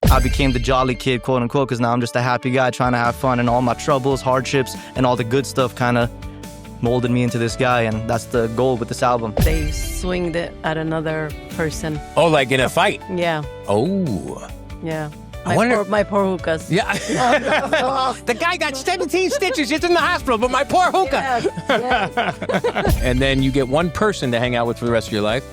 I became the jolly kid, quote unquote, because now I'm just a happy guy trying to have fun, and all my troubles, hardships, and all the good stuff kind of molded me into this guy, and that's the goal with this album. They swinged it at another person. Oh, like in a fight? Yeah. Oh. Yeah. My poor hookahs. Yeah. The guy got 17 stitches. He's in the hospital, but my poor hookah. Yes. And then you get one person to hang out with for the rest of your life.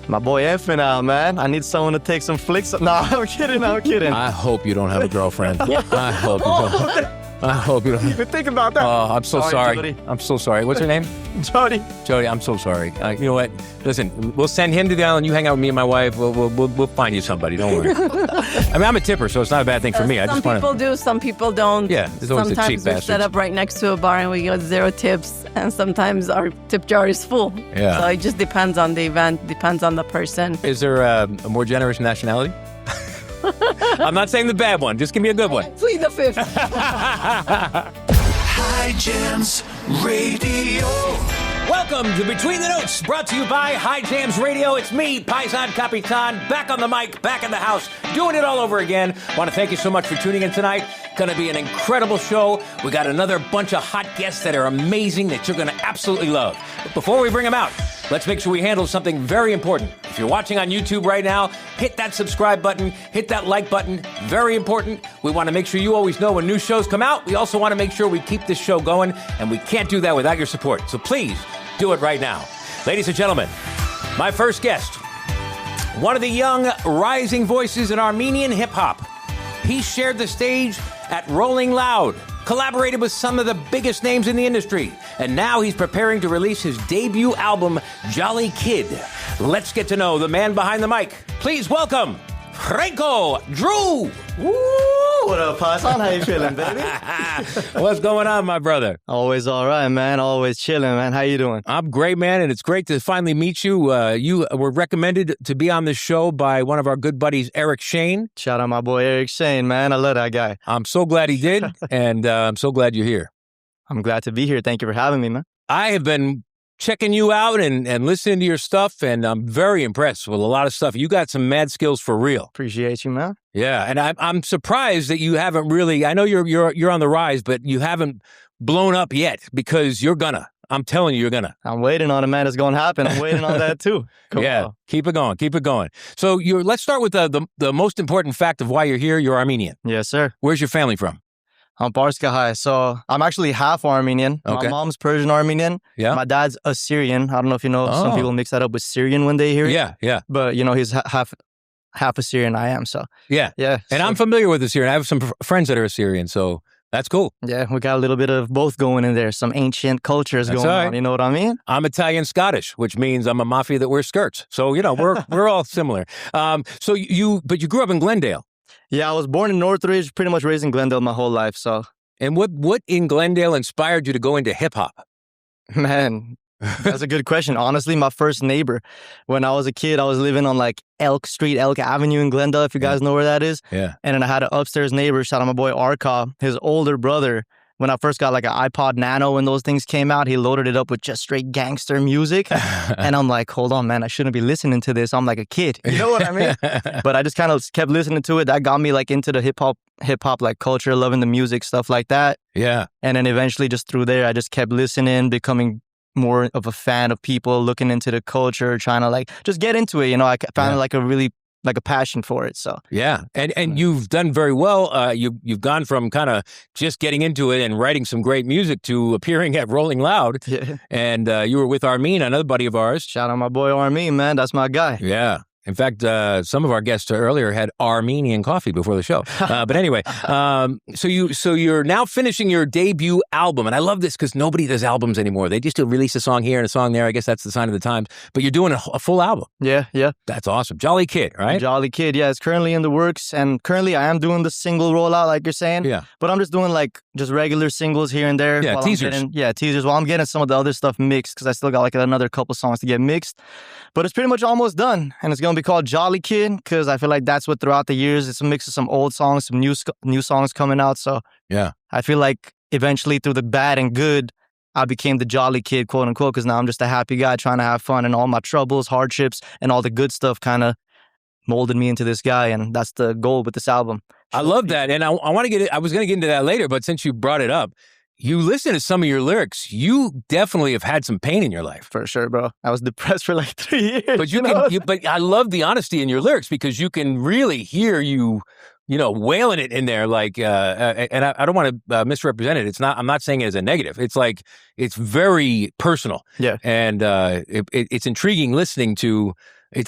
My boy Effin out, man. I need someone to take some flicks. No, I'm kidding. I hope you don't have a girlfriend. I hope you don't. I hope you don't. Even think about that. Oh, I'm so sorry. Jody. I'm so sorry. What's her name? Jody. Jody, I'm so sorry. You know what? Listen, we'll send him to the island. You hang out with me and my wife. We'll find you somebody. Don't worry. I mean, I'm a tipper, so it's not a bad thing for me. Some people do, some people don't. Yeah, there's always the cheap Sometimes we bastards. set up right next to a bar and we get 0 tips, and sometimes our tip jar is full. Yeah. So it just depends on the event, depends on the person. Is there a more generous nationality? I'm not saying the bad one. Just give me a good one. Plead the fifth. High Jams Radio. Welcome to Between the Notes, brought to you by High Jams Radio. It's me, Paisan Kapitan, back on the mic, back in the house, doing it all over again. Want to thank you so much for tuning in tonight. Going to be an incredible show. We got another bunch of hot guests that are amazing that you're going to absolutely love. But before we bring them out, let's make sure we handle something very important. If you're watching on YouTube right now, hit that subscribe button, hit that like button. Very important. We want to make sure you always know when new shows come out. We also want to make sure we keep this show going, and we can't do that without your support. So please do it right now. Ladies and gentlemen, my first guest, one of the young rising voices in Armenian hip-hop. He shared the stage at Rolling Loud, collaborated with some of the biggest names in the industry, and now he's preparing to release his debut album, Jolly Kid. Let's get to know the man behind the mic. Please welcome Franco Drew. Woo! What up, Paisan? How you feeling, baby? What's going on, my brother? Always all right, man. Always chilling, man. How you doing? I'm great, man, and it's great to finally meet you. You were recommended to be on this show by one of our good buddies, Eric Shane. Shout out my boy Eric Shane, man. I love that guy. I'm so glad he did, and I'm so glad you're here. I'm glad to be here. Thank you for having me, man. I have been checking you out and listening to your stuff, and I'm very impressed with a lot of stuff. You got some mad skills for real. Appreciate you, man. Yeah, and I'm surprised that you haven't really. I know you're on the rise, but you haven't blown up yet, because you're gonna. I'm telling you, you're gonna. I'm waiting on it, man. It's gonna happen. I'm waiting on that too. Cool. Yeah, keep it going. So let's start with the most important fact of why you're here. You're Armenian. Yes, sir. Where's your family from? I'm Barska High, so I'm actually half Armenian. Okay. My mom's Persian Armenian. Yeah. My dad's Assyrian. I don't know if you know. Some people mix that up with Syrian when they hear it. Yeah. But he's half Assyrian. I am, so Yeah. yeah. And I'm familiar with Assyrian. I have some friends that are Assyrian, so that's cool. Yeah, we got a little bit of both going in there. Some ancient cultures That's going all right. on. You know what I mean? I'm Italian Scottish, which means I'm a mafia that wears skirts. So we're all similar. But you grew up in Glendale. Yeah, I was born in Northridge, pretty much raised in Glendale my whole life. So, And what in Glendale inspired you to go into hip hop? man, that's a good question. Honestly, my first neighbor, when I was a kid, I was living on like Elk Street, Elk Avenue in Glendale, if you guys know where that is. Yeah. And then I had an upstairs neighbor, shout out my boy Arka, his older brother. When I first got like an iPod Nano when those things came out, he loaded it up with just straight gangster music. And I'm like, hold on, man, I shouldn't be listening to this. I'm like a kid. You know what I mean? But I just kind of kept listening to it. That got me like into the hip hop like culture, loving the music, stuff like that. Yeah. And then eventually just through there, I just kept listening, becoming more of a fan of people, looking into the culture, trying to like just get into it. I found like a passion for it. So Yeah. And you've done very well. You've gone from kind of just getting into it and writing some great music to appearing at Rolling Loud. yeah. And you were with Armin, another buddy of ours. Shout out my boy Armenian, man. That's my guy. Yeah. In fact, some of our guests earlier had Armenian coffee before the show. But anyway, so you're now finishing your debut album, and I love this because nobody does albums anymore. They just release a song here and a song there. I guess that's the sign of the times. But you're doing a full album. Yeah. That's awesome. Jolly Kid, right? Jolly Kid. Yeah, it's currently in the works, and currently I am doing the single rollout, like you're saying. Yeah. But I'm just doing like just regular singles here and there. Yeah, while teasers. Teasers. While I'm getting some of the other stuff mixed, because I still got like another couple songs to get mixed. But it's pretty much almost done, and it's gonna be called Jolly Kid because I feel like that's what throughout the years it's a mix of some old songs, some new songs coming out. So Yeah. I feel like eventually through the bad and good, I became the jolly kid, quote unquote, because now I'm just a happy guy trying to have fun, and all my troubles, hardships, and all the good stuff kind of molded me into this guy, and that's the goal with this album. I love that, and I want to get. I was going to get into that later, but since you brought it up, you listen to some of your lyrics. You definitely have had some pain in your life, for sure, bro. I was depressed for like 3 years. But but I love the honesty in your lyrics because you can really hear you wailing it in there. Like, and I don't want to misrepresent it. It's not. I'm not saying it as a negative. It's like it's very personal. Yeah, and it's intriguing listening to.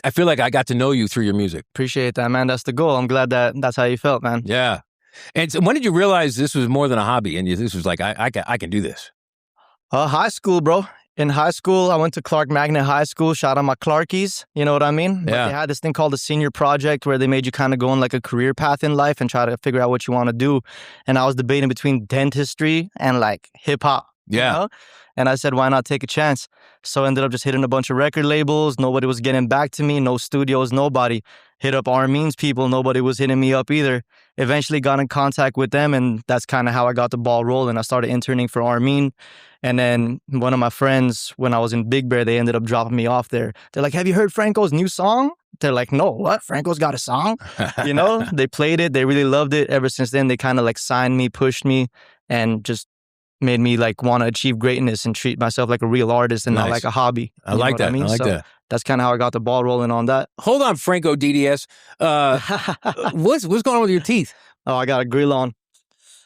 I feel like I got to know you through your music. Appreciate that, man. That's the goal. I'm glad that's how you felt, man. Yeah. And so when did you realize this was more than a hobby and this was like, I can do this? High school, bro. In high school, I went to Clark Magnet High School. Shout out my Clarkies. You know what I mean? Yeah. But they had this thing called the senior project where they made you kind of go on like a career path in life and try to figure out what you want to do. And I was debating between dentistry and like hip hop. Yeah. You know? And I said, why not take a chance? So I ended up just hitting a bunch of record labels. Nobody was getting back to me. No studios, nobody. Hit up Armenian's people. Nobody was hitting me up either. Eventually got in contact with them, and that's kind of how I got the ball rolling. I started interning for Armenian. And then one of my friends, when I was in Big Bear, they ended up dropping me off there. They're like, have you heard Franco's new song? They're like, no, what? Franco's got a song? They played it. They really loved it. Ever since then, they kind of like signed me, pushed me, and just made me like want to achieve greatness and treat myself like a real artist and not like a hobby. I like that. I mean? I like that. That's kind of how I got the ball rolling on that. Hold on, Franco DDS. What's going on with your teeth? Oh, I got a grill on.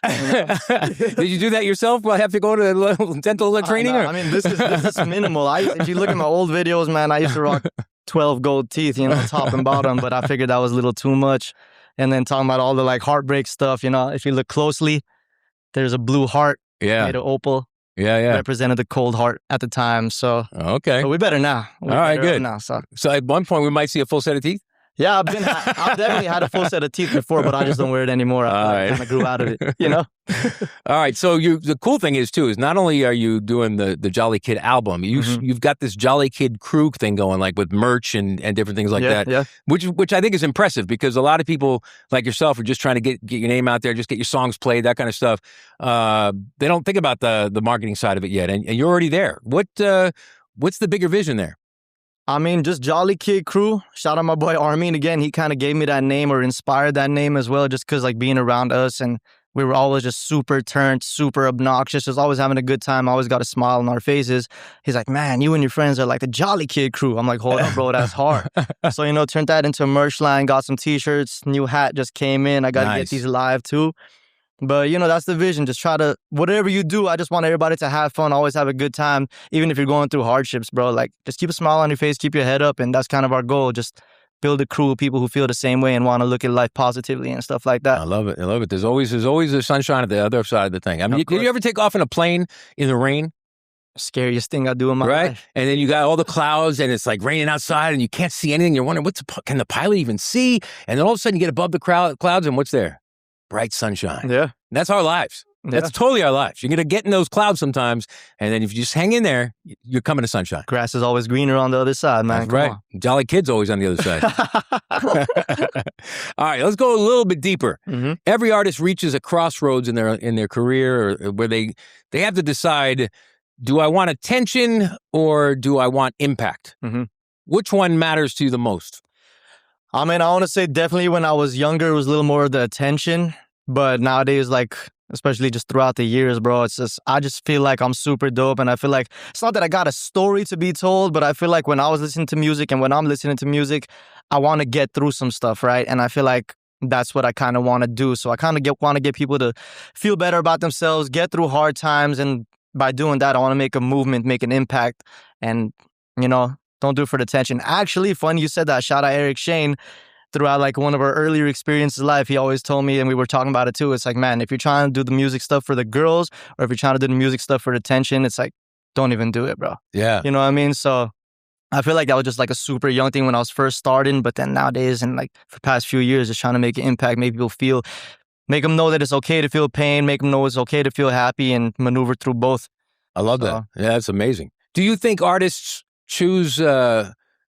Did you do that yourself? Will I have to go to dental training? I mean, this is minimal. If you look at my old videos, man, I used to rock 12 gold teeth, top and bottom, but I figured that was a little too much. And then talking about all the like heartbreak stuff, if you look closely, there's a blue heart. Yeah. Made of opal. Yeah. Represented the cold heart at the time. So okay. But we better now. All right, good. Now, so at one point we might see a full set of teeth? Yeah, I've definitely had a full set of teeth before, but I just don't wear it anymore. I kind of grew out of it, All right. So the cool thing is not only are you doing the Jolly Kid album, you've got this Jolly Kid crew thing going, like with merch and different things like that. Yeah. Which I think is impressive because a lot of people like yourself are just trying to get your name out there, just get your songs played, that kind of stuff. They don't think about the marketing side of it yet, and you're already there. What's the bigger vision there? I mean, just Jolly Kid Crew. Shout out my boy Armenian again. He kind of gave me that name or inspired that name as well, just because like being around us and we were always just super turned, super obnoxious, just always having a good time. Always got a smile on our faces. He's like, man, you and your friends are like the Jolly Kid Crew. I'm like, hold up, bro, that's hard. So, turned that into a merch line, got some t-shirts, new hat just came in. I got to get these live too. But, that's the vision. Just try to, whatever you do, I just want everybody to have fun, always have a good time, even if you're going through hardships, bro. Like, just keep a smile on your face, keep your head up, and that's kind of our goal. Just build a crew of people who feel the same way and want to look at life positively and stuff like that. I love it. There's always a sunshine at the other side of the thing. I mean, did you ever take off in a plane in the rain? Scariest thing I do in my life. And then you got all the clouds and it's like raining outside and you can't see anything. You're wondering, can the pilot even see? And then all of a sudden you get above the clouds and what's there? Bright sunshine. Yeah. And that's our lives. Yeah. That's totally our lives. You're going to get in those clouds sometimes. And then if you just hang in there, you're coming to sunshine. Grass is always greener on the other side, man. That's right. Jolly Kid's always on the other side. All right, let's go a little bit deeper. Mm-hmm. Every artist reaches a crossroads in their career or where they have to decide, do I want attention or do I want impact? Mm-hmm. Which one matters to you the most? I mean, I want to say definitely when I was younger, it was a little more of the attention. But nowadays, like, especially just throughout the years, bro, I just feel like I'm super dope. And I feel like it's not that I got a story to be told, but I feel like when I was listening to music and when I'm listening to music, I want to get through some stuff, right? And I feel like that's what I kind of want to do. So I kind of want to get people to feel better about themselves, get through hard times. And by doing that, I want to make a movement, make an impact. And, don't do it for the attention. Actually, funny you said that. Shout out Eric Shane. Throughout like one of our earlier experiences in life, he always told me, and we were talking about it too, it's like, man, if you're trying to do the music stuff for the girls or if you're trying to do the music stuff for the attention, it's like, don't even do it, bro. Yeah. You know what I mean? So I feel like that was just like a super young thing when I was first starting, but then nowadays and like for the past few years, just trying to make an impact, make people make them know that it's okay to feel pain, make them know it's okay to feel happy and maneuver through both. I love that. Yeah, that's amazing. Do you think artists choose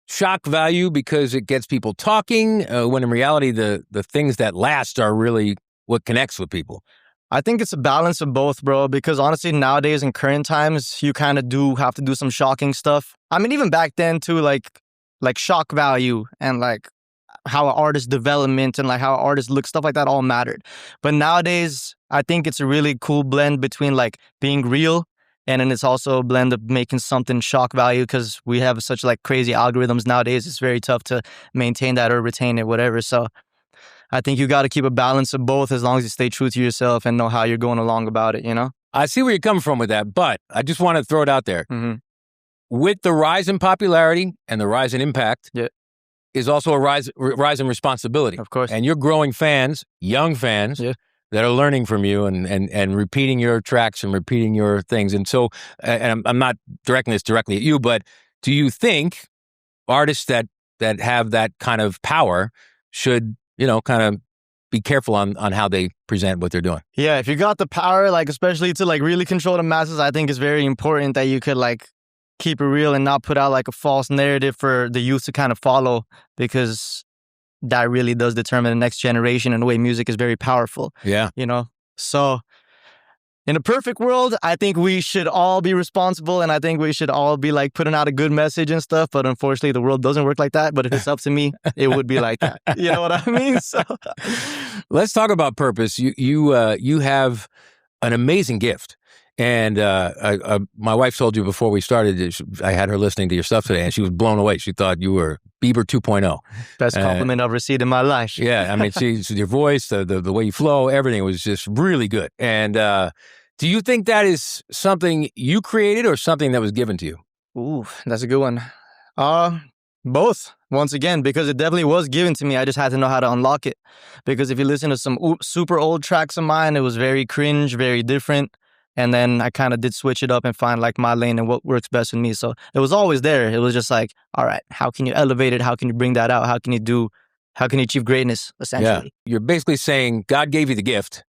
shock value because it gets people talking, when in reality the things that last are really what connects with people? I think it's a balance of both, bro, because honestly, nowadays in current times, you kind of do have to do some shocking stuff. I mean, even back then too, like shock value and like how an artist development and like how an artist looks, stuff like that all mattered. But nowadays, I think it's a really cool blend between like being real and then it's also a blend of making something shock value because we have such like crazy algorithms nowadays. It's very tough to maintain that or retain it, whatever. So I think you got to keep a balance of both as long as you stay true to yourself and know how you're going along about it, you know? I see where you're coming from with that, but I just want to throw it out there. Mm-hmm. With the rise in popularity and the rise in impact Yeah. is also a rise in responsibility. Of course. And you're growing fans, young fans, Yeah. that are learning from you and repeating your tracks and repeating your things. And so, and I'm not directing this directly at you, but do you think artists that have that kind of power should, kind of be careful on how they present what they're doing? Yeah, if you got the power, like especially to like really control the masses, I think it's very important that you could like keep it real and not put out like a false narrative for the youth to kind of follow, because that really does determine the next generation, and the way music is very powerful. Yeah. So in a perfect world, I think we should all be responsible, and I think we should all be like putting out a good message and stuff. But unfortunately, the world doesn't work like that. But if it's up to me, it would be like that. You know what I mean? So let's talk about purpose. You have an amazing gift. And my wife told you before we started, I had her listening to your stuff today, and she was blown away. She thought you were Bieber 2.0. Best compliment I've received in my life. Yeah, I mean, your voice, the way you flow, everything was just really good. And do you think that is something you created or something that was given to you? Ooh, that's a good one. Both, once again, because it definitely was given to me. I just had to know how to unlock it. Because if you listen to some super old tracks of mine, it was very cringe, very different. And then I kind of did switch it up and find like my lane and what works best with me. So it was always there. It was just like, all right, how can you elevate it? How can you bring that out? How can you achieve greatness, essentially? Yeah. You're basically saying God gave you the gift.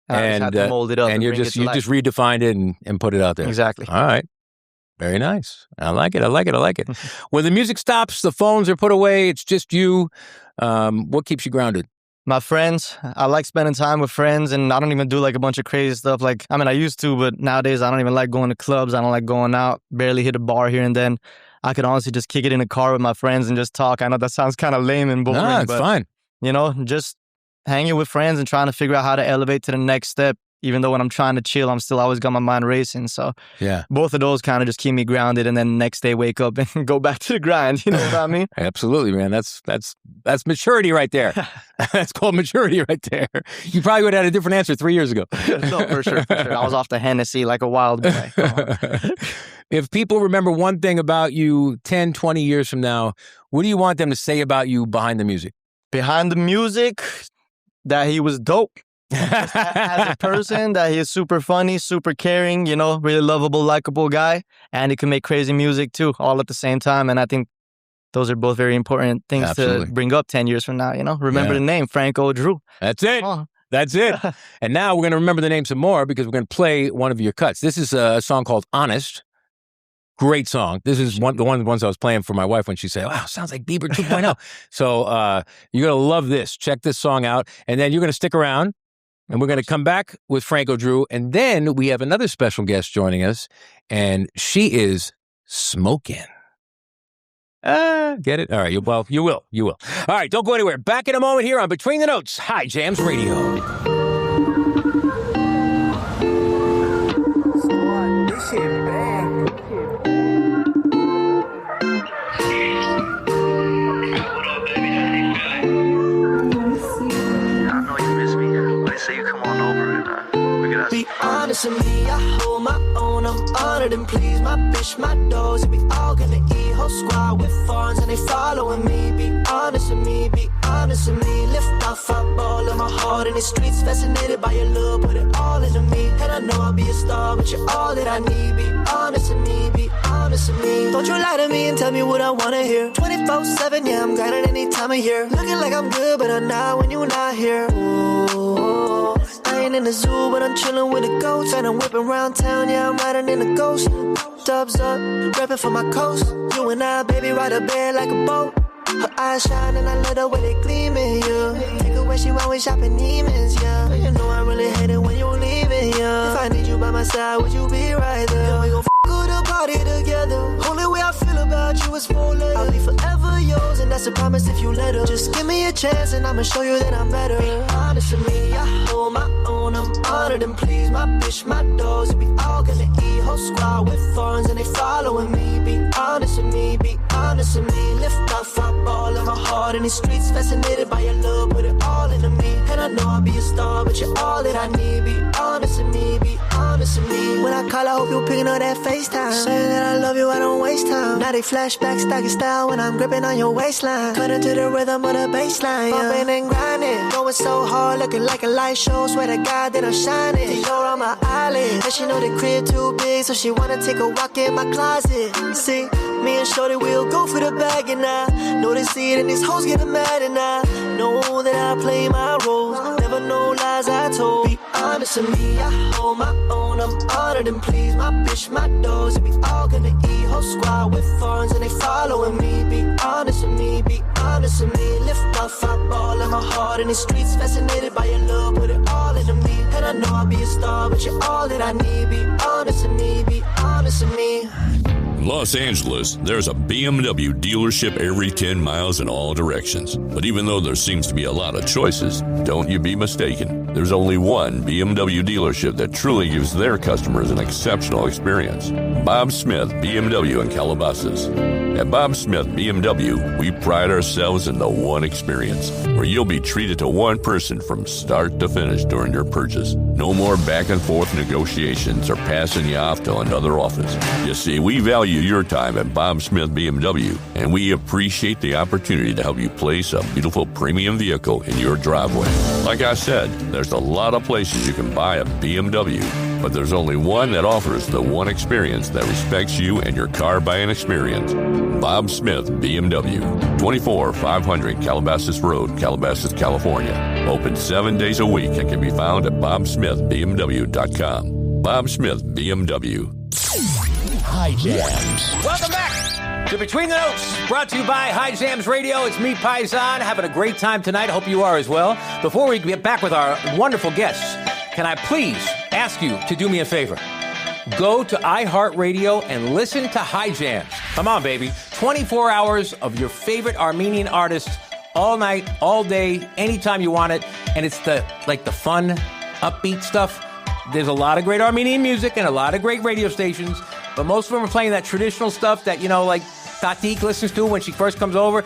I just had to mold it up. And you just redefined it and put it out there. Exactly. All right. Very nice. I like it. When the music stops, the phones are put away, it's just you. What keeps you grounded? My friends. I like spending time with friends, and I don't even do like a bunch of crazy stuff. Like, I mean, I used to, but nowadays I don't even like going to clubs. I don't like going out, barely hit a bar here and then. I could honestly just kick it in a car with my friends and just talk. I know that sounds kind of lame and boring, no, it's but fine. Just hanging with friends and trying to figure out how to elevate to the next step. Even though when I'm trying to chill, I'm still always got my mind racing. So yeah, both of those kind of just keep me grounded, and then the next day wake up and go back to the grind. You know what I mean? Absolutely, man. That's maturity right there. That's called maturity right there. You probably would have had a different answer 3 years ago. No, for sure. I was off the Hennessy like a wild boy. If people remember one thing about you 10, 20 years from now, what do you want them to say about you behind the music? Behind the music, that he was dope. As a person, that he is super funny, super caring, really lovable, likable guy, and he can make crazy music too, all at the same time. And I think those are both very important things Absolutely. to bring up 10 years from now. Remember the name Franco Drew. That's it. Oh. That's it. And now we're going to remember the name some more because we're going to play one of your cuts. This is a song called Honest. Great song. This is the ones I was playing for my wife when she said, wow, sounds like Bieber 2.0. So you're going to love this. Check this song out. And then you're going to stick around. And we're going to come back with Franco Drew. And then we have another special guest joining us. And she is smoking. Get it? All right. You will. All right. Don't go anywhere. Back in a moment here on Between the Notes, High Jams Radio. Be honest with me, I hold my own, I'm honored and pleased. My bitch, my dogs, and we all gonna eat. Whole squad with phones and they following me. Be honest with me, lift off, I ball in my heart in the streets. Fascinated by your love, put it all into me. And I know I'll be a star, but you're all that I need. Be honest with me, don't you lie to me and tell me what I wanna hear. 24/7, yeah, I'm grinding any time of year. Looking like I'm good, but I'm not when you're not here. Ooh. I ain't in the zoo, but I'm chillin' with the goats. And I'm whipping around town, yeah, I'm riding in the ghost. Dubs up, reppin' for my coast. You and I, baby, ride a bed like a boat. Her eyes shine and I love the way they gleamin', yeah. Take her where she want, we shopping demons, yeah. But you know I really hate it when you leaving, yeah. If I need you by my side, would you be right there? Yeah, we gon' go to party together. Only way I feel about you is 4 letters. I'll be forever yours, and that's a promise if you let her. Just give me a chance, and I'ma show you that I'm better. Be honest with me, I hold my own. I'm honored and pleased. My bitch, my dogs, and we all gonna eat. Whole squad with foreigns, and they following me. Be honest with me, be honest with me. Lift off, I ball in my heart in the streets. Fascinated by your love, put it all into me. And I know I'll be a star, but you're all that I need. Be honest with me, be honest with me. When I call, I hope you're picking up that FaceTime. Saying that I love you, I don't waste time. Now they flashback, stocky style when I'm gripping on your waistline. Cutting to the rhythm of the baseline. Bumping and grinding, going so hard, looking like a light show. Swear to God that I'm shining. Dior on my eyelid, and she know the crib too big, so she wanna take a walk in my closet. See, me and Shorty will go for the bag, and I know they see it, and these hoes getting mad, and I know that I play my roles. Never know lies I told. Be honest with me, I hold my own. I'm honored and pleased. My bitch, my dogs, and we all gonna eat. Whole squad with foreigns, and they following me. Be honest with me, be honest with me. Lift off, I ball in my heart in the streets. Fascinated by your love, put it all into me. And I know I'll be a star, but you're all that I need. Be honest with me, be honest with me. Los Angeles, there's a BMW dealership every 10 miles in all directions. But even though there seems to be a lot of choices, don't you be mistaken. There's only one BMW dealership that truly gives their customers an exceptional experience. Bob Smith BMW in Calabasas. At Bob Smith BMW, we pride ourselves in the one experience, where you'll be treated to one person from start to finish during your purchase. No more back and forth negotiations or passing you off to another office. You see, we value your time at Bob Smith BMW, and we appreciate the opportunity to help you place a beautiful premium vehicle in your driveway. Like I said, there's a lot of places you can buy a BMW, but there's only one that offers the one experience that respects you and your car buying experience. Bob Smith BMW, 24500 Calabasas Road, Calabasas, California. Open 7 days a week and can be found at bobsmithbmw.com. Bob Smith BMW. High Jams. Welcome back to Between the Notes, brought to you by High Jams Radio. It's me, Paisan, having a great time tonight. I hope you are as well. Before we get back with our wonderful guests, can I please ask you to do me a favor? Go to iHeartRadio and listen to High Jams. Come on, baby. 24 hours of your favorite Armenian artists all night, all day, anytime you want it. And it's the fun, upbeat stuff. There's a lot of great Armenian music and a lot of great radio stations, but most of them are playing that traditional stuff that, like Tatik listens to when she first comes over.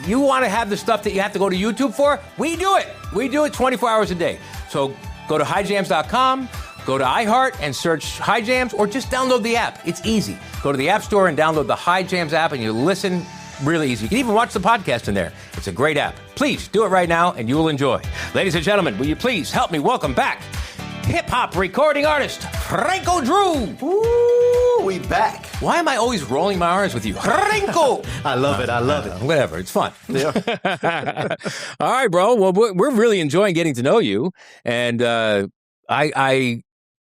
You want to have the stuff that you have to go to YouTube for? We do it. We do it 24 hours a day. So go to highjams.com. Go to iHeart and search High Jams, or just download the app. It's easy. Go to the App Store and download the High Jams app, and you listen really easy. You can even watch the podcast in there. It's a great app. Please do it right now, and you will enjoy. Ladies and gentlemen, will you please help me welcome back hip-hop recording artist Franco Drew. Ooh, we back. Why am I always rolling my R's with you? Franco! I love it. Whatever. It's fun. Yeah. All right, bro. Well, we're really enjoying getting to know you, and I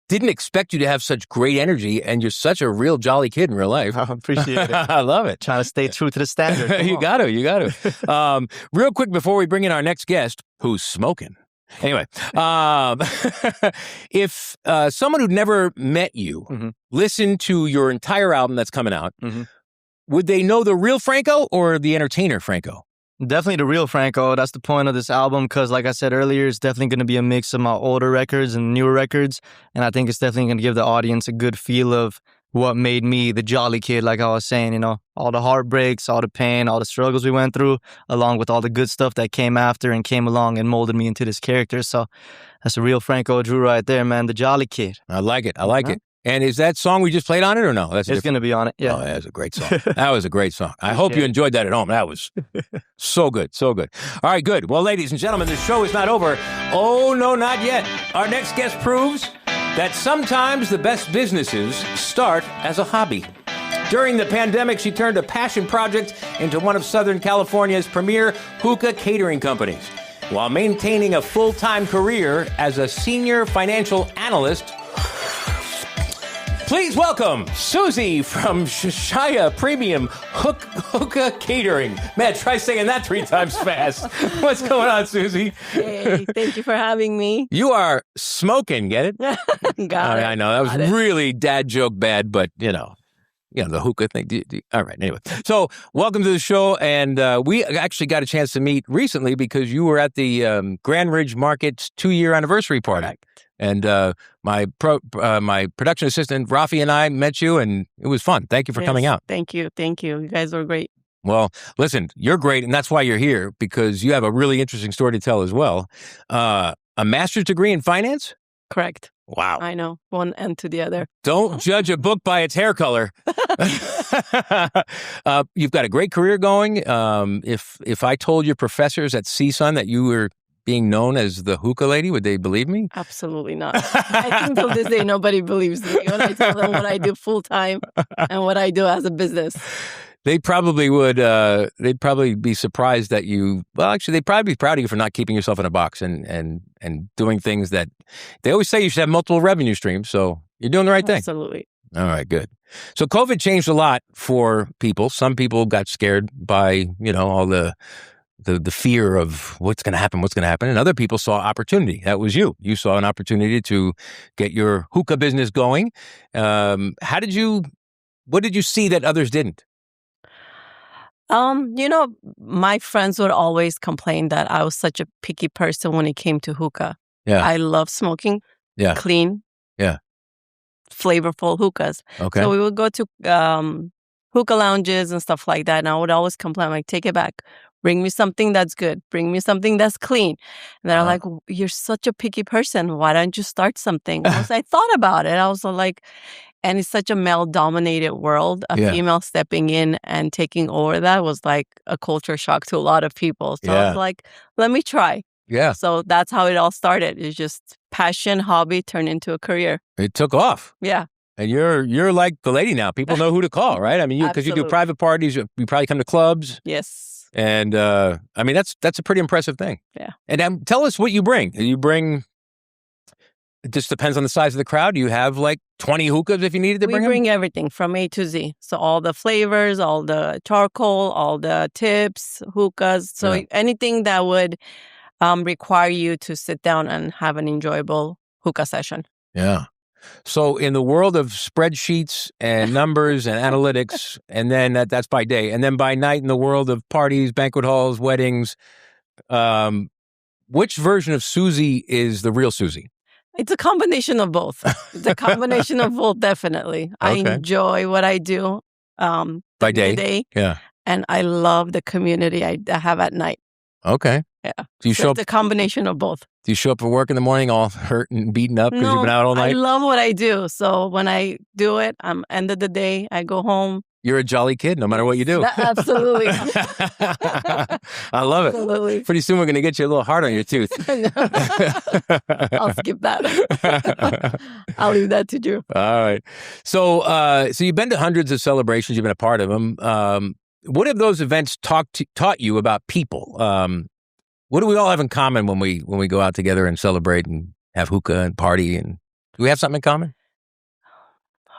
didn't expect you to have such great energy, and you're such a real jolly kid in real life. I appreciate it. I love it. Trying to stay true to the standard. You got to. Real quick before we bring in our next guest, who's smoking. Anyway, if someone who'd never met you listened to your entire album that's coming out, would they know the real Franco or the entertainer Franco? Definitely the real Franco. That's the point of this album because, like I said earlier, it's definitely going to be a mix of my older records and newer records. And I think it's definitely going to give the audience a good feel of what made me the jolly kid, like I was saying, all the heartbreaks, all the pain, all the struggles we went through, along with all the good stuff that came after and came along and molded me into this character. So that's a real Franco Drew right there, man, the jolly kid. I like it. it. And is that song we just played on it or no? It's going to be on it, yeah. Oh, that's a great song. That was a great song. I hope you enjoyed that at home. That was so good, so good. All right, good. Well, ladies and gentlemen, the show is not over. Oh, no, not yet. Our next guest proves that sometimes the best businesses start as a hobby. During the pandemic, she turned a passion project into one of Southern California's premier hookah catering companies, while maintaining a full-time career as a senior financial analyst. Please welcome Suzy from Shishaya Premium Hookah Catering. Man, try saying that 3 times fast. What's going on, Suzy? Hey, thank you for having me. You are smoking, get it? Got it. I know, that was really dad joke bad, but, the hookah thing. All right. Anyway, so welcome to the show. And we actually got a chance to meet recently because you were at the Grand Ridge Market's 2-year anniversary party. Correct. And my production assistant, Rafi, and I met you, and it was fun. Thank you for coming out. Thank you. You guys were great. Well, listen, you're great, and that's why you're here, because you have a really interesting story to tell as well. A master's degree in finance? Correct. Wow. I know. One end to the other. Don't judge a book by its hair color. You've got a great career going. If I told your professors at CSUN that you were being known as the hookah lady, would they believe me? Absolutely not. I think till this day, nobody believes me when I tell them what I do full time and what I do as a business. They probably would. They'd probably be surprised that you. Well, actually, they'd probably be proud of you for not keeping yourself in a box and doing things that they always say you should have multiple revenue streams. So you're doing the right thing. Absolutely. All right, good. So COVID changed a lot for people. Some people got scared by all the fear of what's going to happen, and other people saw opportunity. That was you. You saw an opportunity to get your hookah business going. What did you see that others didn't? My friends would always complain that I was such a picky person when it came to hookah. Yeah. I love smoking. Yeah. Clean. Yeah. Flavorful hookahs. Okay. So we would go to hookah lounges and stuff like that, and I would always complain, like, take it back. Bring me something that's good. Bring me something that's clean. And they're like, you're such a picky person. Why don't you start something? I thought about it. I was like, and it's such a male-dominated world. A female stepping in and taking over that was like a culture shock to a lot of people. So I was like, let me try. Yeah. So that's how it all started. It's just passion, hobby turned into a career. It took off. Yeah. And you're like the lady now. People know who to call, right? I mean, because you do private parties, you probably come to clubs. Yes. And I mean, that's a pretty impressive thing. Yeah. And tell us what you bring. It just depends on the size of the crowd. You have like 20 hookahs if you needed to bring them? We bring everything from A to Z. So all the flavors, all the charcoal, all the tips, hookahs. So anything that would require you to sit down and have an enjoyable hookah session. Yeah. So in the world of spreadsheets and numbers and analytics, and then that's by day, and then by night in the world of parties, banquet halls, weddings, which version of Suzy is the real Suzy? It's a combination of both. It's a combination of both, definitely. Okay. I enjoy what I do by day. Yeah. And I love the community I have at night. Okay. Yeah. Do you show up? It's a combination of both. Do you show up for work in the morning all hurt and beaten up because you've been out all night? I love what I do. So when I do it, end of the day, I go home. You're a jolly kid no matter what you do. Absolutely. I love it. Absolutely. Pretty soon we're going to get you a little heart on your tooth. I'll skip that. I'll leave that to Drew. All right. So you've been to hundreds of celebrations. You've been a part of them. What have those events taught you about people? What do we all have in common when we go out together and celebrate and have hookah and party? And do we have something in common?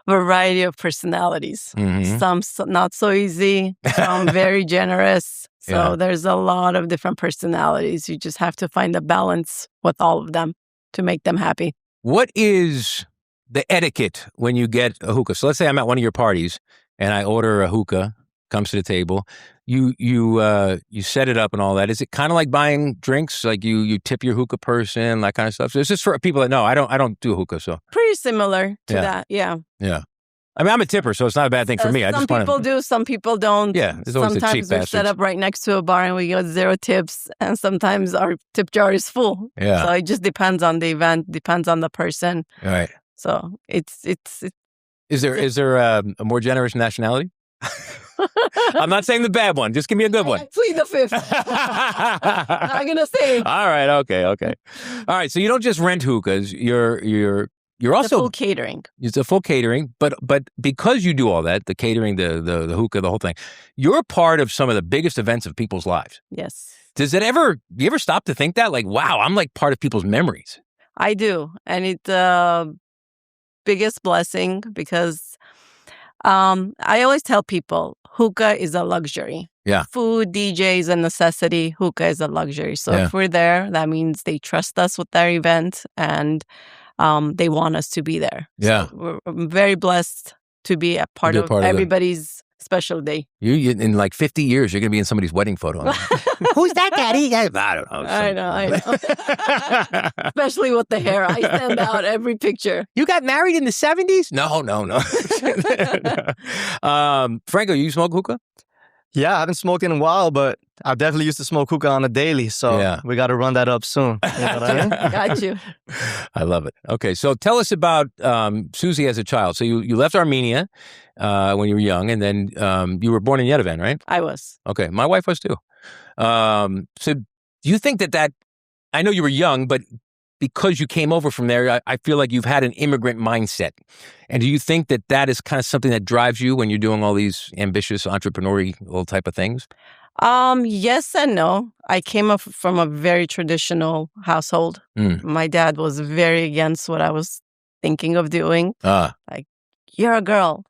Variety of personalities. Mm-hmm. Some not so easy. Some very generous. So there's a lot of different personalities. You just have to find a balance with all of them to make them happy. What is the etiquette when you get a hookah? So let's say I'm at one of your parties and I order a hookah, comes to the table. You set it up and all that. Is it kind of like buying drinks? Like you tip your hookah person, that kind of stuff? So it's just for people that know. I don't do hookah, so. Pretty similar to that, yeah. Yeah. I mean, I'm a tipper, so it's not a bad thing for me. Some people do, some people don't. Yeah, there's always sometimes the cheap we're bastards. set up right next to a bar and we get 0 tips, and sometimes our tip jar is full. Yeah. So it just depends on the event, depends on the person. All right. So it's Is there a more generous nationality? I'm not saying the bad one. Just give me a good one. I plead the fifth. I'm going to say. All right. Okay. All right. So you don't just rent hookahs. You're also full catering. It's a full catering, but because you do all that, the catering, the hookah, the whole thing, you're part of some of the biggest events of people's lives. Yes. Do you ever stop to think that? Like, wow, I'm like part of people's memories. I do. And it's the biggest blessing because I always tell people hookah is a luxury. Yeah. Food, DJ is a necessity. Hookah is a luxury. So if we're there, that means they trust us with their event and they want us to be there. Yeah. So we're very blessed to be a part Be a of part of it. everybody's special day. You in like 50 years, you're going to be in somebody's wedding photo. Who's that, Daddy? I don't know. I know. Especially with the hair. I stand out every picture. You got married in the 70s? No. Franco, you smoke hookah? Yeah, I haven't smoked in a while, but I definitely used to smoke hookah on a daily. So we got to run that up soon. You know what I mean? Got you. I love it. Okay, so tell us about Suzy as a child. So you left Armenia when you were young, and then you were born in Yerevan, right? I was. Okay, my wife was too. So do you think that I know you were young, but because you came over from there, I feel like you've had an immigrant mindset. And do you think that is kind of something that drives you when you're doing all these ambitious entrepreneurial type of things? Yes and no. I came up from a very traditional household. My dad was very against what I was thinking of doing. Like, you're a girl.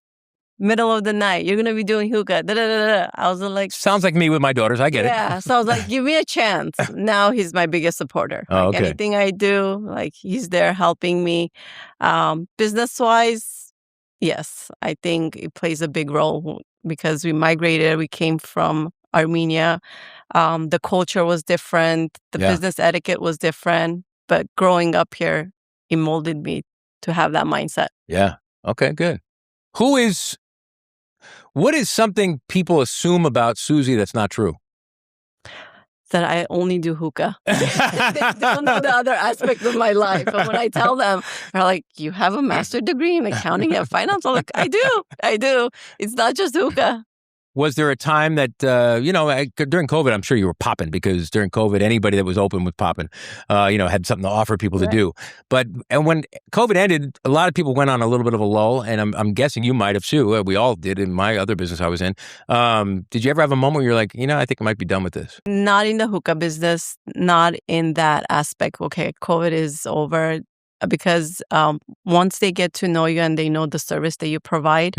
Middle of the night, you're going to be doing hookah. Da, da, da, da. I was like... Sounds like me with my daughters. I get it. Yeah. So I was like, give me a chance. Now he's my biggest supporter. Oh, okay. Anything I do, like he's there helping me. Business-wise, yes, I think it plays a big role because we migrated. We came from Armenia. The culture was different. The business etiquette was different. But growing up here, it molded me to have that mindset. Yeah. Okay, good. What is something people assume about Suzy that's not true? That I only do hookah. They don't know the other aspects of my life. But when I tell them, they're like, you have a master's degree in accounting and finance? I'm like, I do. It's not just hookah. Was there a time that, during COVID, I'm sure you were popping because during COVID, anybody that was open was popping, had something to offer people to do. And when COVID ended, a lot of people went on a little bit of a lull, and I'm guessing you might have too. We all did in my other business I was in. Did you ever have a moment where you're like, I think I might be done with this? Not in the hookah business, not in that aspect. Okay, COVID is over. Because once they get to know you and they know the service that you provide,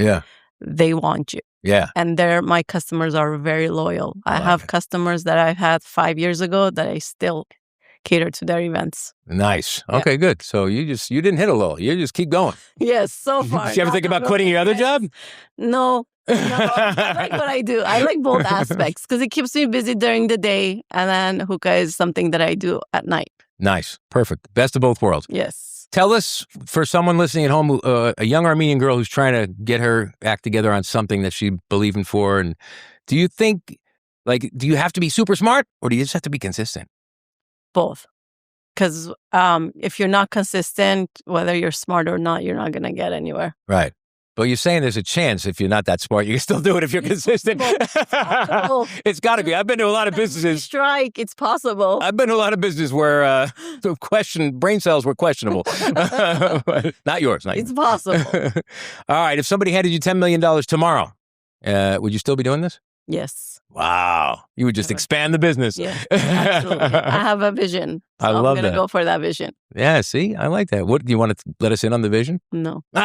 they want you. Yeah. And my customers are very loyal. I have customers that I've had 5 years ago that I still cater to their events. Nice. Okay, good. So you didn't hit a lull. You just keep going. Yes, so far. Did you ever think about quitting your other job? No, I like what I do. I like both aspects because it keeps me busy during the day. And then hookah is something that I do at night. Nice. Perfect. Best of both worlds. Yes. Tell us, for someone listening at home, a young Armenian girl who's trying to get her act together on something that she's believing for, and do you think, do you have to be super smart or do you just have to be consistent? Both. Because if you're not consistent, whether you're smart or not, you're not going to get anywhere. Right. But you're saying there's a chance if you're not that smart, you can still do it if you're consistent. It's got to be. I've been to a lot of businesses. Strike, it's possible. I've been to a lot of businesses where brain cells were questionable. Not yours. It's possible. All right. If somebody handed you $10 million tomorrow, would you still be doing this? Yes. Wow. You would just expand the business. Yeah, absolutely. I have a vision. So I love I'm going to go for that vision. Yeah, see? I like that. What do you want to let us in on the vision? No. Come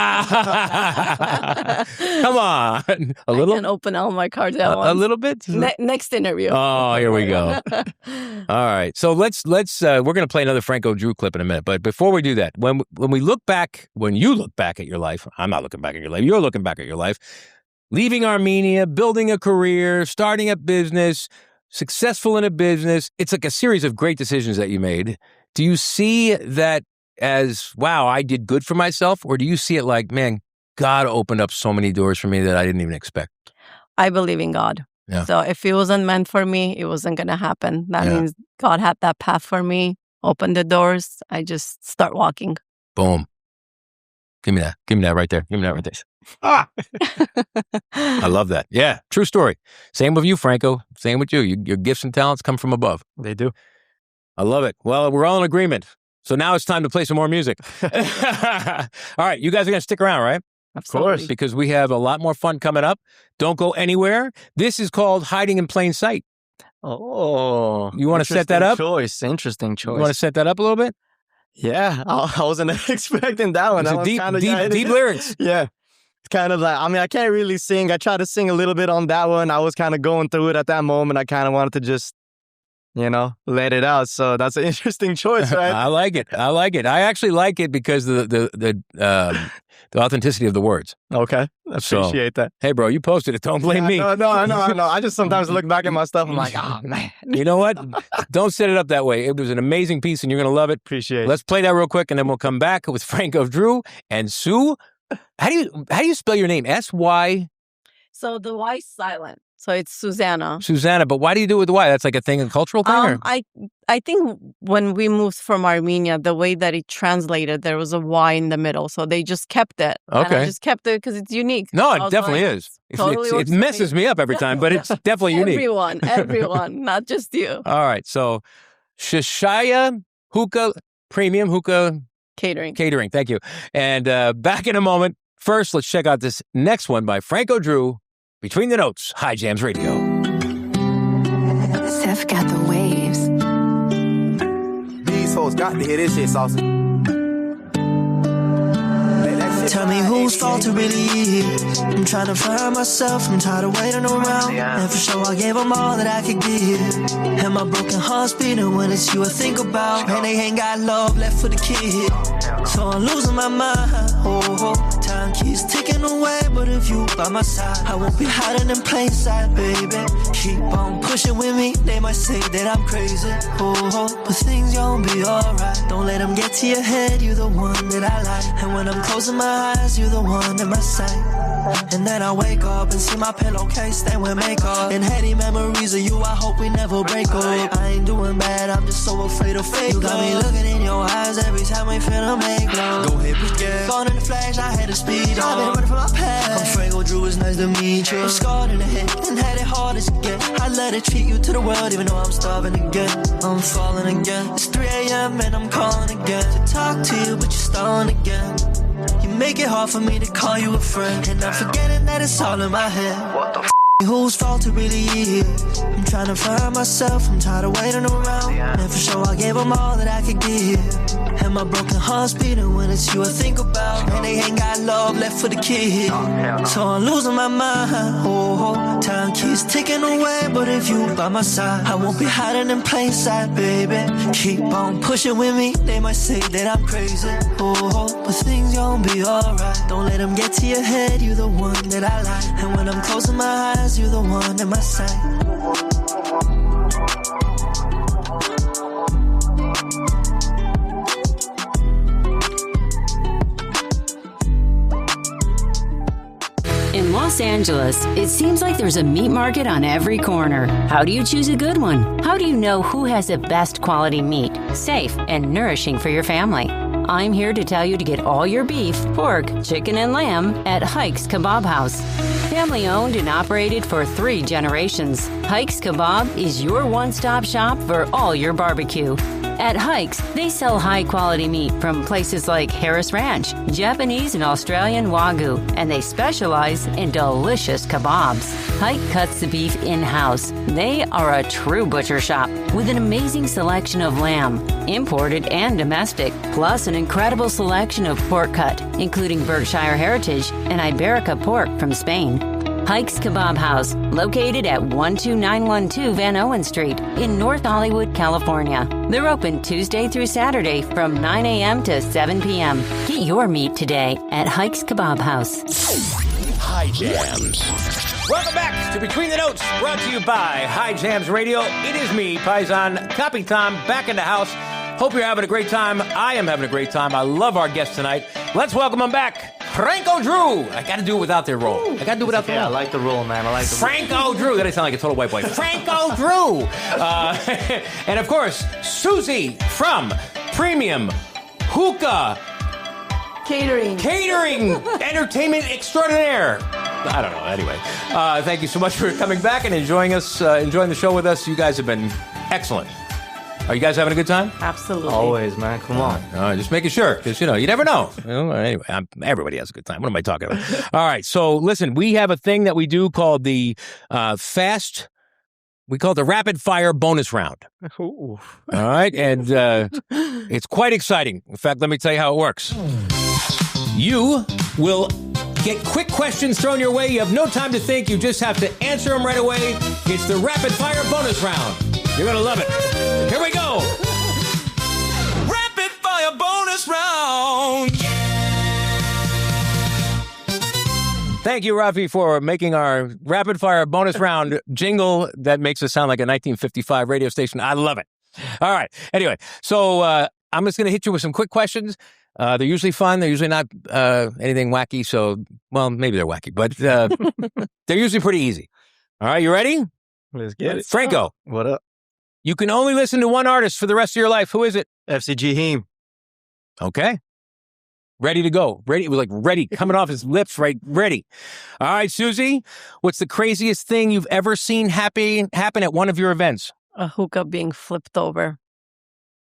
on. A little? I can open all my cards at once. A little bit? Next interview. Oh, here we go. All right. So let's we're going to play another Franco Drew clip in a minute. But before we do that, when you look back at your life, I'm not looking back at your life, you're looking back at your life, leaving Armenia, building a career, starting a business, successful in a business. It's like a series of great decisions that you made. Do you see that as, wow, I did good for myself? Or do you see it like, man, God opened up so many doors for me that I didn't even expect? I believe in God. Yeah. So if it wasn't meant for me, it wasn't going to happen. That means God had that path for me, opened the doors. I just start walking. Boom. Give me that. Give me that right there. Give me that right there. Ah! I love that. Yeah, true story. Same with you, Franco. Same with you. Your gifts and talents come from above. They do. I love it. Well, we're all in agreement. So now it's time to play some more music. All right, you guys are going to stick around, right? Absolutely. Of course, because we have a lot more fun coming up. Don't go anywhere. This is called Hiding in Plain Sight. Oh. You want to set that up? Interesting choice. You want to set that up a little bit? Yeah, I wasn't expecting that one. It's a deep lyrics. Yeah. It's kind of like, I can't really sing. I tried to sing a little bit on that one. I was kind of going through it at that moment. I kind of wanted to just let it out. So that's an interesting choice, right? I like it. I actually like it because the authenticity of the words. Okay. I appreciate that. Hey, bro, you posted it. Don't blame me. No, I know. I just sometimes look back at my stuff. I'm like, oh, man. You know what? Don't set it up that way. It was an amazing piece, and you're going to love it. Appreciate it. Let's play that real quick, and then we'll come back with Franco Drew and Sue. How do you spell your name? S-Y? So the Y is silent. So it's Susanna. Susanna, but why do you do it with the Y? That's like a thing, a cultural thing? Or? I think when we moved from Armenia, the way that it translated, there was a Y in the middle. So they just kept it. Okay. And I just kept it because it's unique. No, it definitely is. Totally it messes me up every time, but it's definitely unique. Everyone, not just you. All right. So Shishaya Premium Hookah Catering. Thank you. And back in a moment. First, let's check out this next one by Franco Drew, Between the Notes, High Jams Radio. Seth got the waves. These hoes got to hear this shit, Saucy. Tell me whose fault it really is. I'm trying to find myself, I'm tired of waiting around. And for sure I gave them all that I could give. And my broken heart's beating when it's you I think about. And they ain't got love left for the kid. So I'm losing my mind. Time keeps ticking away, but if you by my side, I won't be hiding in plain sight, baby. Keep on pushing with me, they might say that I'm crazy. But things gon' be alright. Don't let them get to your head, you're the one that I like. And when I'm closing my eyes, you're the one in my sight. And then I wake up and see my pillowcase stained with makeup. And heady memories of you, I hope we never break up. I ain't doing bad, I'm just so afraid of fake. You got me looking in your eyes every time we finna make love. Go ahead, begin. Gone in the flash, I had to speed on. I've been running from my past. I'm Franco Drew, it's nice to meet you. I'm scarred in the head and had it hard as it get. I let it treat you to the world even though I'm starving again. I'm falling again. It's 3 a.m. and I'm calling again to talk to you, but you're stalling again. You make it hard for me to call you a friend. And I'm forgetting that it's all in my head. What the f***? Whose fault it really is? I'm trying to find myself, I'm tired of waiting around. And for sure I gave them all that I could give. And my broken heart's beating when it's you I think about. And they ain't got love left for the kid. So I'm losing my mind. Time keeps ticking away, but if you by my side, I won't be hiding in plain sight, baby. Keep on pushing with me, they might say that I'm crazy. But things gon' be alright. Don't let them get to your head, you're the one that I like. And when I'm closing my eyes, you're the one in my sight. In Los Angeles, it seems like there's a meat market on every corner. How do you choose a good one? How do you know who has the best quality meat, safe and nourishing for your family? I'm here to tell you to get all your beef, pork, chicken, and lamb at Hike's Kebab House. Family owned and operated for 3 generations, Hike's Kebab is your one-stop shop for all your barbecue. At Hike's, they sell high-quality meat from places like Harris Ranch, Japanese and Australian Wagyu, and they specialize in delicious kebabs. Hike cuts the beef in-house. They are a true butcher shop with an amazing selection of lamb, imported and domestic, plus an incredible selection of pork cut, including Berkshire Heritage and Iberica pork from Spain. Hike's Kebab House, located at 12912 Van Owen Street in North Hollywood, California. They're open Tuesday through Saturday from 9 a.m. to 7 p.m. Get your meat today at Hike's Kebab House. High Jams. Welcome back to Between the Notes, brought to you by High Jams Radio. It is me, Paisan Kapitan, back in the house. Hope you're having a great time. I am having a great time. I love our guest tonight. Let's welcome him back. Franco Drew. I got to do it without their roll. I got to do it without the roll. I like the roll, man. I like the Franco Drew. That I sound like a total white boy. Franco Drew. And of course, Suzy from Premium Hookah Catering. Entertainment extraordinaire. I don't know. Anyway, thank you so much for coming back and enjoying the show with us. You guys have been excellent. Are you guys having a good time? Absolutely. Always, man. Come on. Just making sure, because, you never know. Anyway, everybody has a good time. What am I talking about? All right. So, listen, we have a thing that we do called the we call it the rapid fire bonus round. Ooh. All right. And it's quite exciting. In fact, let me tell you how it works. You will get quick questions thrown your way. You have no time to think. You just have to answer them right away. It's the rapid fire bonus round. You're going to love it. Here we go. Rapid fire bonus round. Thank you, Rafi, for making our rapid fire bonus round jingle that makes us sound like a 1955 radio station. I love it. All right. Anyway, so I'm just going to hit you with some quick questions. They're usually fun. They're usually not anything wacky. So, well, maybe they're wacky, but they're usually pretty easy. All right. You ready? Let's get it. Franco. What up? You can only listen to one artist for the rest of your life. Who is it? FCG Heem. Okay. Ready to go. Ready. It was like ready, coming off his lips, right? Ready. All right, Suzy, what's the craziest thing you've ever seen happen at one of your events? A hookah being flipped over.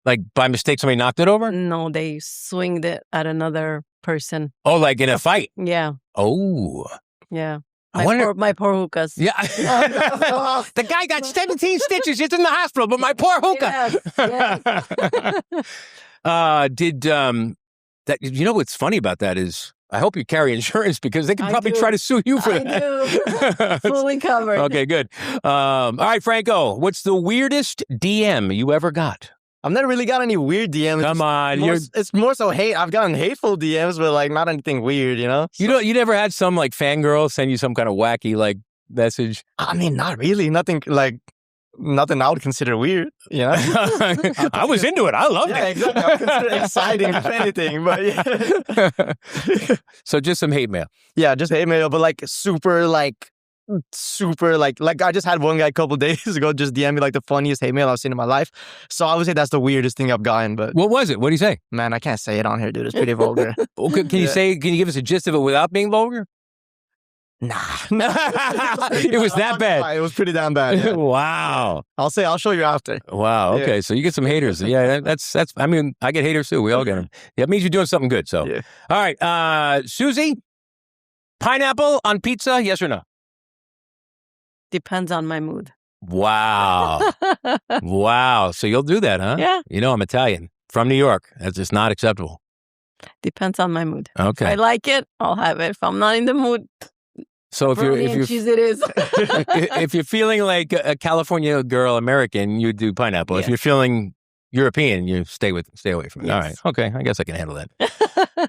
Like by mistake, somebody knocked it over? No, they swinged it at another person. Oh, like in a fight? Yeah. Oh. Yeah. I wonder... my poor hookahs. Yeah. The guy got 17 stitches. He's in the hospital, but my poor hookah. Yes. That, you know what's funny about that is I hope you carry insurance because they can probably try to sue you for that. I do. Fully covered. Okay, good. All right, Franco, what's the weirdest DM you ever got? I've never really got any weird DMs. Come on. It's more so hate. I've gotten hateful DMs, but like not anything weird, you know? You never had some like fangirl send you some kind of wacky like message? I mean, not really. Nothing I would consider weird, you know? I was into it. I loved it. Yeah, exactly. I would consider it exciting, if anything, but yeah. So just some hate mail. Yeah, just hate mail, but like super I just had one guy a couple days ago just DM me like the funniest hate mail I've seen in my life. So I would say that's the weirdest thing I've gotten, but... What was it? What did he say? Man, I can't say it on here, dude. It's pretty vulgar. Okay, can you give us a gist of it without being vulgar? Nah. It was that bad. It was pretty damn bad. Yeah. Wow. I'll show you after. Wow. Okay. Yeah. So you get some haters. Yeah. That's, I mean, I get haters too. We all get them. That means you're doing something good. So, yeah. All right. Suzy, pineapple on pizza, yes or no? Depends on my mood. Wow. Wow. So you'll do that, huh? Yeah. You know, I'm Italian from New York. That's just not acceptable. Depends on my mood. Okay. If I like it, I'll have it. If I'm not in the mood, so if you're cheese it is. if you're feeling like a California girl, American, you do pineapple. Yes. If you're feeling European, you stay away from it. Yes. All right. Okay. I guess I can handle that.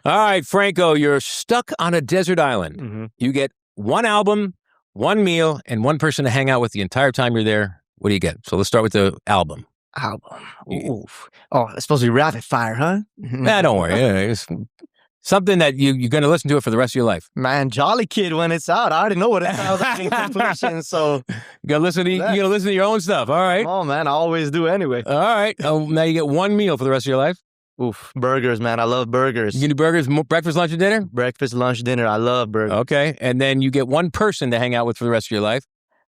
All right, Franco, you're stuck on a desert island. Mm-hmm. You get one album, one meal, and one person to hang out with the entire time you're there. What do you get? So let's start with the album. Oof. Oh, it's supposed to be rapid fire, huh? Nah, don't worry. Yeah, it's something that you're going to listen to it for the rest of your life. Man, Jolly Kid when it's out. I already know what it sounds like in completion, so... You got to listen to your own stuff. All right. Oh, man, I always do anyway. All right. Now you get one meal for the rest of your life. Oof, burgers, man. I love burgers. You can do burgers, breakfast, lunch, and dinner? Breakfast, lunch, dinner. I love burgers. Okay. And then you get one person to hang out with for the rest of your life.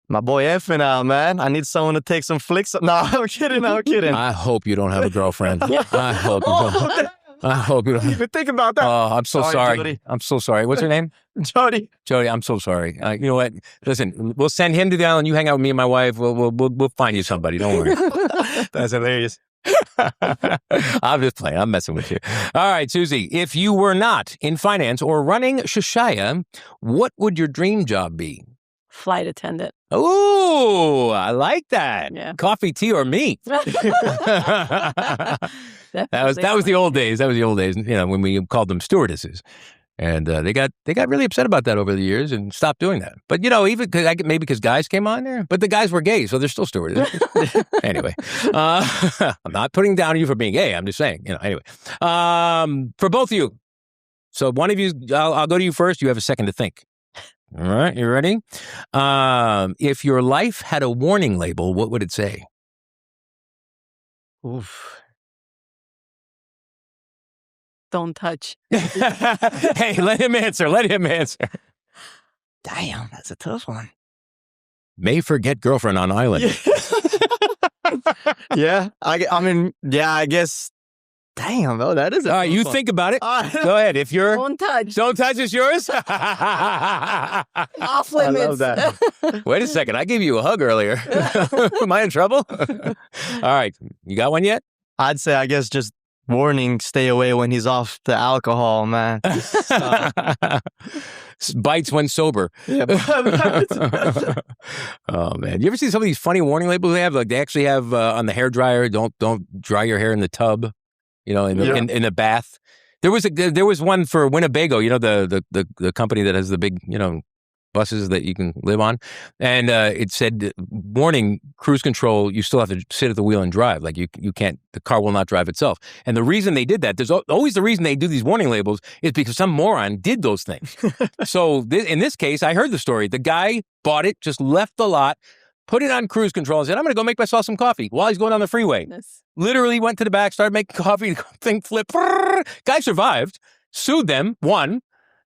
My boy Effin out, man. I need someone to take some flicks. No, I'm kidding. I hope you don't have a girlfriend. I hope you don't. I hope you don't. Even think about that. Oh, I'm so sorry. Jody. I'm so sorry. What's her name? Jody, I'm so sorry. You know what? Listen, we'll send him to the island. You hang out with me and my wife. We'll find you somebody. Don't worry. That's hilarious. I'm just playing. I'm messing with you. All right, Suzy. If you were not in finance or running Shishaya, what would your dream job be? Flight attendant. Oh, I like that. Yeah. Coffee, tea, or meat. That was the old days. That was the old days. You know, when we called them stewardesses, and they got really upset about that over the years and stopped doing that. But you know, even maybe because guys came on there, but the guys were gay, so they're still stewardesses. Anyway, I'm not putting down you for being gay. I'm just saying. You know. Anyway, for both of you. So one of you, I'll go to you first. You have a second to think. All right, you ready? If your life had a warning label, what would it say? Oof. Don't touch. Hey, let him answer. Damn, that's a tough one. May forget girlfriend on island. Yeah, I guess. Damn, though, that is a all right, tough you one. think about it. Go ahead. If you're... Don't touch. Don't touch is yours? Off limits. I love that. Wait a second. I gave you a hug earlier. Am I in trouble? All right. You got one yet? I'd say, I guess, just warning, stay away when he's off the alcohol, man. Bites when sober. Yeah. Oh man, you ever see some of these funny warning labels they have? Like they actually have on the hair dryer, don't dry your hair in the tub, in the bath. There was one for Winnebago, the company that has the big buses that you can live on, and it said, warning, cruise control, you still have to sit at the wheel and drive. Like you can't, the car will not drive itself. And the reason they did that, there's always the reason they do these warning labels is because some moron did those things. So in this case, I heard the story. The guy bought it, just left the lot, put it on cruise control and said, I'm going to go make myself some coffee while he's going down the freeway. Literally went to the back, started making coffee, thing flipped. Guy survived, sued them, won.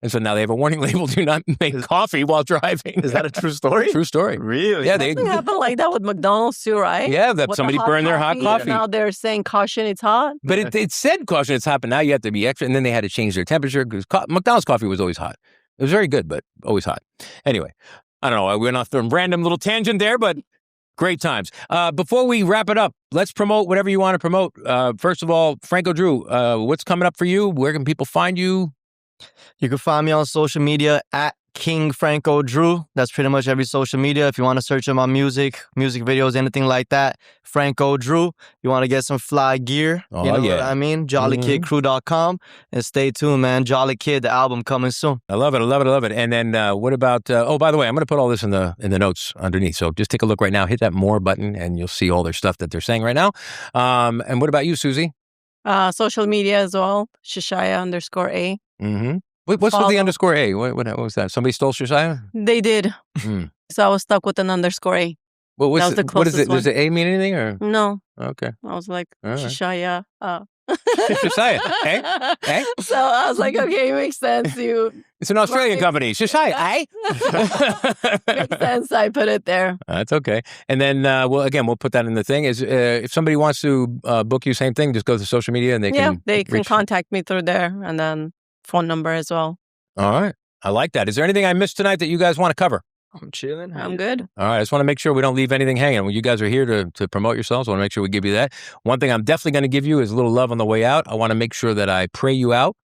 And so now they have a warning label, do not make coffee while driving. Is that a true story? True story. Really? Yeah. Something happened like that with McDonald's too, right? Yeah, that With somebody burned their hot coffee. Now they're saying caution, it's hot. But it said caution, it's hot, but now you have to be extra. And then they had to change their temperature because McDonald's coffee was always hot. It was very good, but always hot. Anyway, I don't know. I went off the random little tangent there, but great times. Before we wrap it up, let's promote whatever you want to promote. First of all, Franco Drew, what's coming up for you? Where can people find you? You can find me on social media at King Franco Drew. That's pretty much every social media. If you want to search my music videos, anything like that, Franco Drew. You want to get some fly gear, you know what I mean? JollyKidCrew.com. And stay tuned, man. Jolly Kid, the album coming soon. I love it. And then what about, by the way, I'm going to put all this in the notes underneath. So just take a look right now. Hit that more button and you'll see all their stuff that they're saying right now. And what about you, Suzy? Social media as well. Shishaya_A. Mm-hmm. What's with the underscore A? What was that? Somebody stole Shishaya? They did. So I was stuck with an underscore A. That was the closest what is it? one. Does the A mean anything? Or? No. Okay. I was like, All right. Shishaya. Shishaya. Hey? So I was like, okay, it makes sense. It's an Australian company. Shishaya. Makes sense. I put it there. That's okay. And then, we'll put that in the thing. Is if somebody wants to book you, same thing, just go to social media and they can contact me through there, and then phone number as well. All right. I like that. Is there anything I missed tonight that you guys want to cover? I'm chilling. I'm good. All right. I just want to make sure we don't leave anything hanging. When you guys are here to promote yourselves, I want to make sure we give you that. One thing I'm definitely going to give you is a little love on the way out. I want to make sure that I pray you out.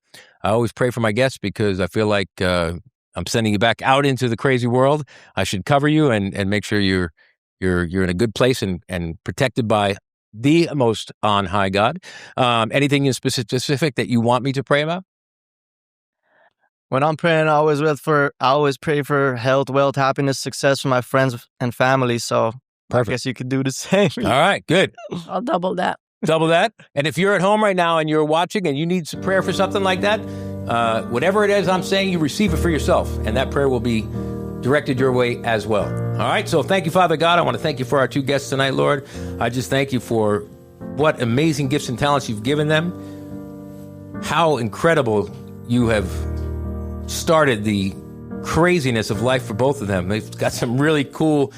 I always pray for my guests because I feel like I'm sending you back out into the crazy world. I should cover you and make sure you're in a good place and protected by the most on high God. Anything in specific that you want me to pray about? When I'm praying, I always pray for health, wealth, happiness, success for my friends and family. So Perfect. I guess you could do the same. All right, good. I'll double that. Double that. And if you're at home right now and you're watching and you need some prayer for something like that, whatever it is I'm saying, you receive it for yourself. And that prayer will be directed your way as well. All right. So thank you, Father God. I want to thank you for our two guests tonight, Lord. I just thank you for what amazing gifts and talents you've given them. How incredible you have started the craziness of life for both of them. They've got some really cool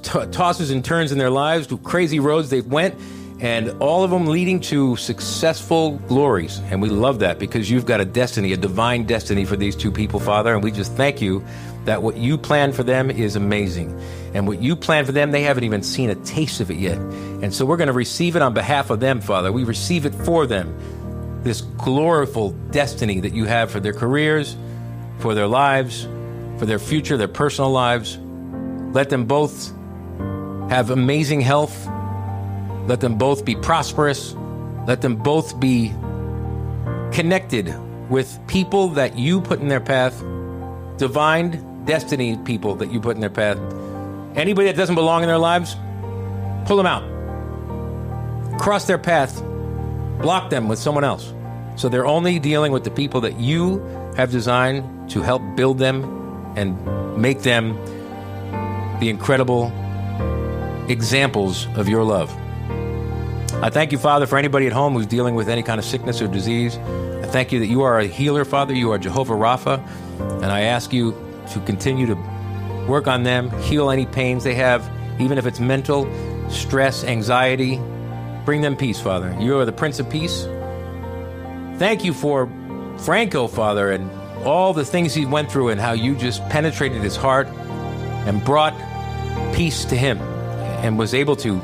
tosses and turns in their lives, crazy roads they've went, and all of them leading to successful glories. And we love that because you've got a destiny, a divine destiny for these two people, Father. And we just thank you that what you planned for them is amazing. And what you planned for them, they haven't even seen a taste of it yet. And so we're going to receive it on behalf of them, Father. We receive it for them. This glorious destiny that you have for their careers, for their lives, for their future, their personal lives. Let them both have amazing health. Let them both be prosperous. Let them both be connected with people that you put in their path, divine destiny people that you put in their path. Anybody that doesn't belong in their lives, pull them out. Cross their path. Block them with someone else. So they're only dealing with the people that you have designed to help build them and make them the incredible examples of your love. I thank you, Father, for anybody at home who's dealing with any kind of sickness or disease. I thank you that you are a healer, Father. You are Jehovah Rapha. And I ask you to continue to work on them, heal any pains they have, even if it's mental, stress, anxiety. Bring them peace, Father. You are the Prince of Peace. Thank you for Franco, Father, and all the things he went through and how you just penetrated his heart and brought peace to him and was able to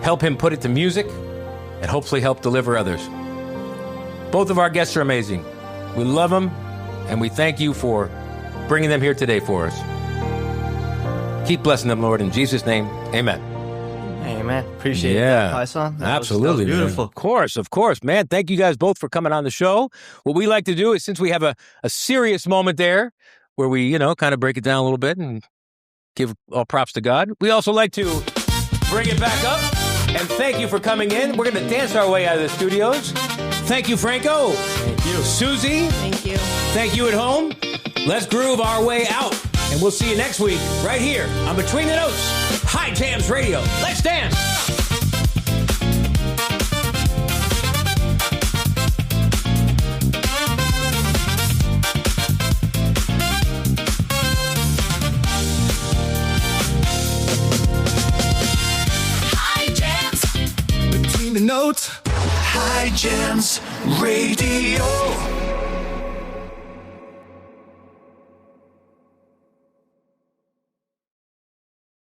help him put it to music and hopefully help deliver others. Both of our guests are amazing. We love them, and we thank you for bringing them here today for us. Keep blessing them, Lord, in Jesus' name. Amen. Amen. Appreciate that, Paisan. Absolutely. That was beautiful. Of course, man. Thank you guys both for coming on the show. What we like to do is, since we have a serious moment there where we, kind of break it down a little bit and give all props to God, we also like to bring it back up. And thank you for coming in. We're going to dance our way out of the studios. Thank you, Franco. Thank you. Suzy. Thank you. Thank you at home. Let's groove our way out. And we'll see you next week right here on Between the Notes, High Jams Radio. Let's dance. Between the Notes, High Jams Radio.